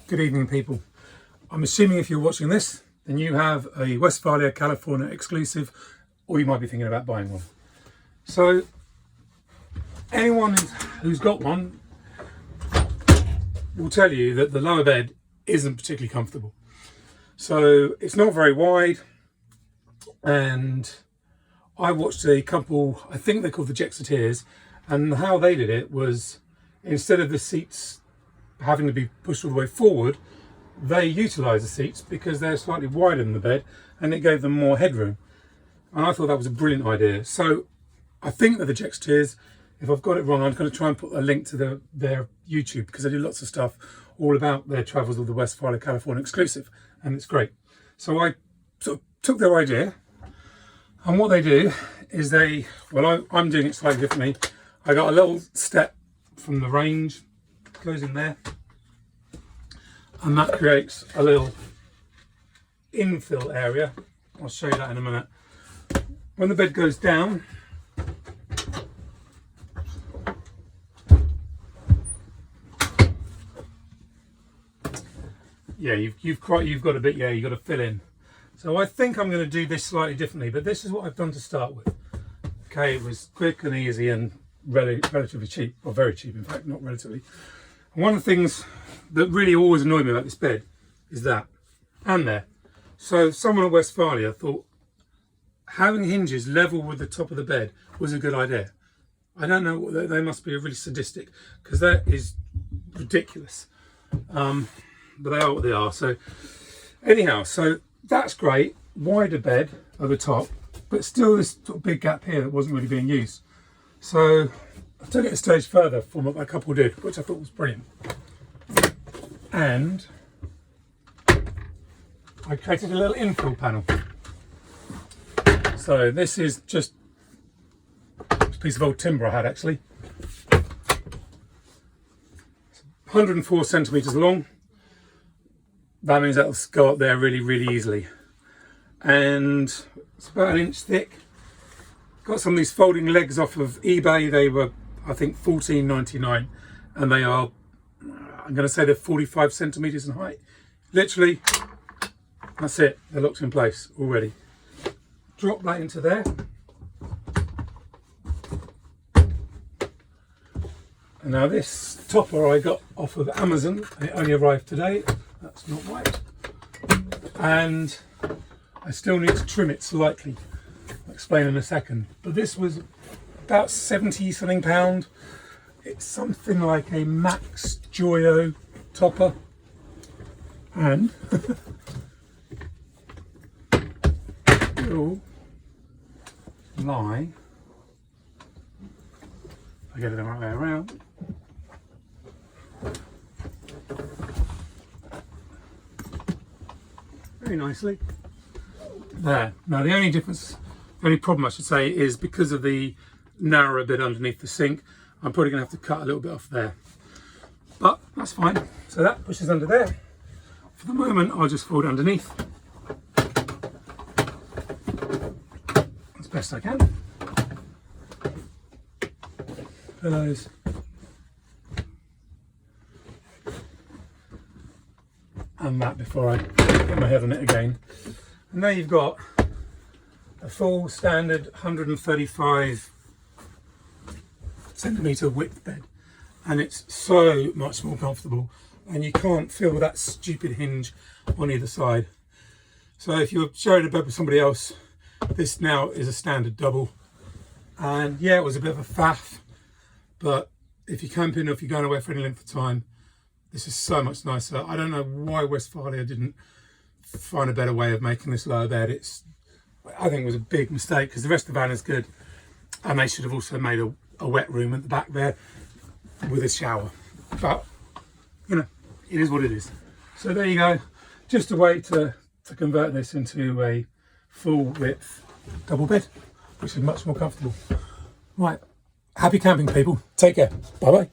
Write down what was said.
Good evening, people. I'm assuming if you're watching this, then you have a Westfalia California Exclusive, or you might be thinking about buying one. So anyone who's got one will tell you that the lower bed isn't particularly comfortable. So it's not very wide, and I watched a couple, I think they're called the Jexiteers, and how they did it was, instead of the seats having to be pushed all the way forward, they utilised the seats because they're slightly wider than the bed, and it gave them more headroom. And I thought that was a brilliant idea. So I think they're the Jexiteers. If I've got it wrong, I'm going to try and put a link to their YouTube, because they do lots of stuff all about their travels with the Westfalia California Exclusive, and it's great. So I sort of took their idea, and what they do is I'm doing it slightly differently. I got a little step from the range, goes in there, and that creates a little infill area. I'll show you that in a minute. When the bed goes down, yeah, you've got a bit, yeah, you've got to fill in. So I think I'm going to do this slightly differently, but this is what I've done to start with. Okay, it was quick and easy and relatively cheap, or very cheap in fact, not relatively. And one of the things that really always annoyed me about this bed is that, and there. So someone at Westfalia thought having hinges level with the top of the bed was a good idea. I don't know, they must be really sadistic, because that is ridiculous. But they are what they are. So anyhow, so that's great, wider bed over top, but still this sort of big gap here that wasn't really being used. So I took it a stage further from what my couple did, which I thought was brilliant. And I created a little infill panel. So this is just a piece of old timber I had actually. It's 104 centimetres long. That means that'll go up there really, really easily. And it's about 1 inch thick. Got some of these folding legs off of eBay. They were, I think, $14.99, and they are, I'm going to say they're 45 centimetres in height. Literally, that's it. They're locked in place already. Drop that into there. And now this topper I got off of Amazon. It only arrived today. That's not right. And I still need to trim it slightly. I'll explain in a second. But this was about 70 something pound. It's something like a Max Joyo topper. And it'll lie, if I get it the right way around, very nicely there. Now the only problem I should say is, because of the narrower bit underneath the sink, I'm probably going to have to cut a little bit off there, but that's fine. So that pushes under there. For the moment I'll just fold underneath as best I can. Pillows. And that before I get my head on it again. And now you've got a full standard 135 centimetre width bed, and it's so much more comfortable, and you can't feel that stupid hinge on either side. So if you're sharing a bed with somebody else, this now is a standard double. And yeah, it was a bit of a faff, but if you're camping or if you're going away for any length of time, this is so much nicer. I don't know why Westfalia didn't find a better way of making this lower bed. I think it was a big mistake, because the rest of the van is good, and they should have also made a wet room at the back there with a shower. But you know, it is what it is. So there you go, just a way to convert this into a full width double bed, which is much more comfortable. Right, happy camping, people. Take care. Bye bye.